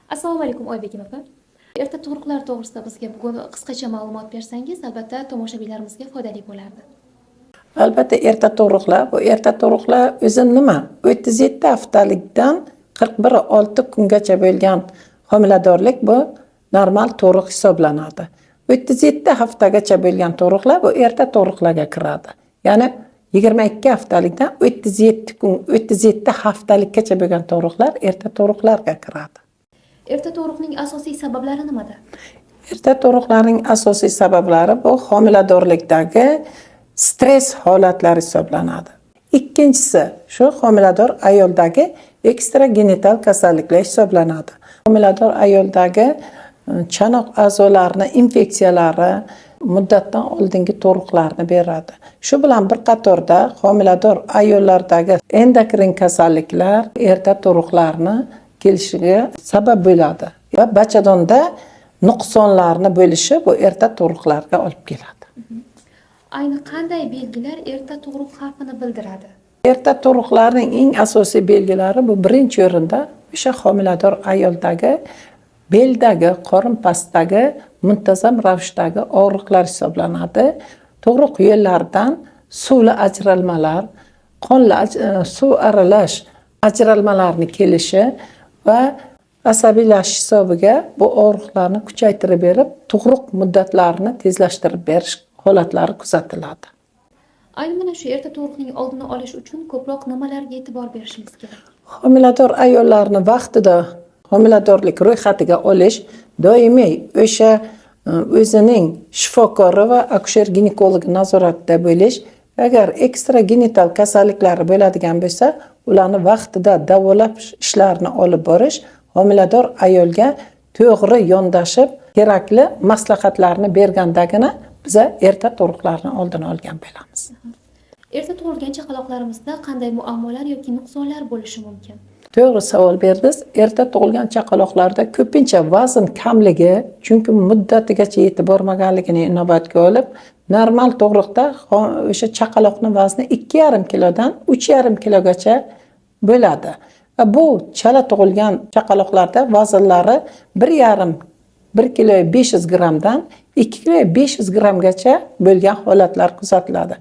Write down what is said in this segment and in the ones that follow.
Assalomu alaykum Oybegim opa. Erta tug'ruqlar to'g'risida bizga bugun qisqacha ma'lumot bersangiz, albatta tomoshabinlarimizga foydali bo'lardi. Albatta bu erta tug'ruqlar o'zi nima? 37 haftalikdan 41-6 kungacha bo'lgan homiladorlik bu normal tug'ruq hisoblanadi. 37 haftagacha bo'lgan tug'ruqlar bu erta tug'ruqlarga kiradi. Ya'ni 22 haftalikdan 37 haftalikgacha bo'lgan tug'ruqlar erta tug'ruqlarga kiradi. Erta tug'ruqning asosiy sabablari nimada? Erta tug'ruqlarning asosiy sabablari bu homiladorlikdagi stress holatlari hisoblanadi. Ikkinchisi shu homilador ayoldagi ekstragenital kasalliklar hisoblanadi. Homilador ayoldagi chanoq a'zolarining infeksiyalari muddatdan oldingi tug'ruqlarni beradi. Shu bilan bir qatorda homilador ayollardagi endokrin kasalliklar erta tug'ruqlarni kelishiga sabab bo'ladi va bachadonda nuqsonlarni bo'lishi bu erta tug'ruqlarga olib keladi. Ayni qanday belgilar erta tug'ruq xavfini bildiradi? Erta tug'ruqlarning eng asosiy belgilari bu birinchi o'rinda o'sha homilador ayoldagi beldagi, qorin pastidagi muntazam ravishdagi og'riqlar hisoblanadi. Tug'ruq yo'llaridan suvli ajralmalar, qonli suv aralash ajralmalarni kelishi va asabiylashish hisobiga bu og'riqlarni kuchaytirib berib, tug'ruq muddatlarini tezlashtirib berish holatlari kuzatiladi. Ayni mana shu erta tug'ruqning oldini olish uchun ko'proq nimalarga e'tibor berishimiz kerak? Homilador ayollarni vaqtida homiladorlik ro'yxatiga olish, doimiy o'sha o'zining shifokori va akusher ginekologi nazoratida bo'lish, agar ekstragenital kasalliklari bo'ladigan bo'lsa, ularni vaqtida davolash ishlarini olib borish homilador ayolga to'g'ri yondashib, kerakli maslahatlarni bergandagina biz erta tug'ruqlarni oldini olgan bo'lamiz. Erta tug'ilgan chaqaloqlarimizda qanday muammolar yoki nuqsonlar bo'lishi mumkin? To'g'ri savol berdingiz. Erta tug'ilgan chaqaloqlarda ko'pincha vazn kamligi, chunki muddatigacha yetib bormaganligini inobatga olib, normal tug'ruqda o'sha chaqaloqning vazni 2,5 kilodan 3,5 kilogacha bo'ladi. Va bu chala tug'ilgan chaqaloqlarda vaznlari 1,5 kilo 500 grammdan 2 kilo 500 grammgacha bo'lgan holatlar kuzatiladi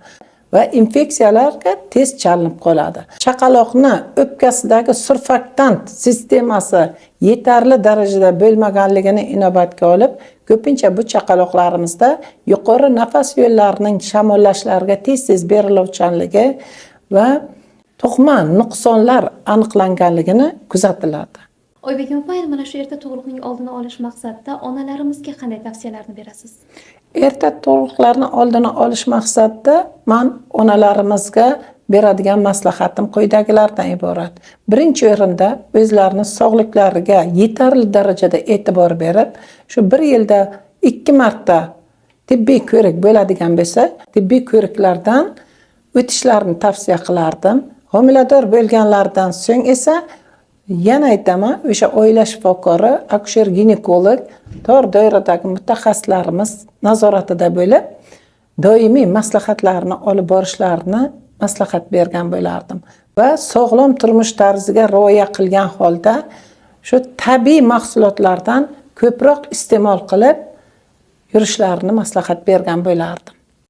va infeksiyalarga tez chalinib qoladi. Chaqaloqni o'pkasidagi surfaktant sistemasi yetarli darajada bo'lmaganligini inobatga olib, ko'pincha bu chaqaloqlarimizda yuqori nafas yo'llarining shamollashlariga tez beriluvchanligi va tug'ma nuqsonlar aniqlanganligini kuzatiladi. Oybegim opa, mana shu erta tug'ruqning oldini olish maqsadida onalarimizga qanday tavsiyalarni berasiz? Erta tug'ruqlarni oldini olish maqsadida men onalarimizga beradigan maslahatim quyidagilardan iborat. Birinchi o'rinda o'zlarining sog'liklariga yetarli darajada e'tibor berib, shu bir yilda 2 marta tibbiy ko'rik bo'ladigan bo'lsa, tibbiy ko'riklardan o'tishlarini tavsiya qilardim. Homilador bo'lganlardan so'ng esa yana aytaman, o'sha oila shifokori, akusher ginekolog, tor doiradagi mutaxassislarimiz nazoratida bo'lib, doimiy maslahatlarni olib borishlarini maslahat bergan bo'lardim. Va sog'lom turmush tarziga rioya qilgan holda shu tabiiy mahsulotlardan ko'proq iste'mol qilib yurishlarini maslahat bergan bo'lardim.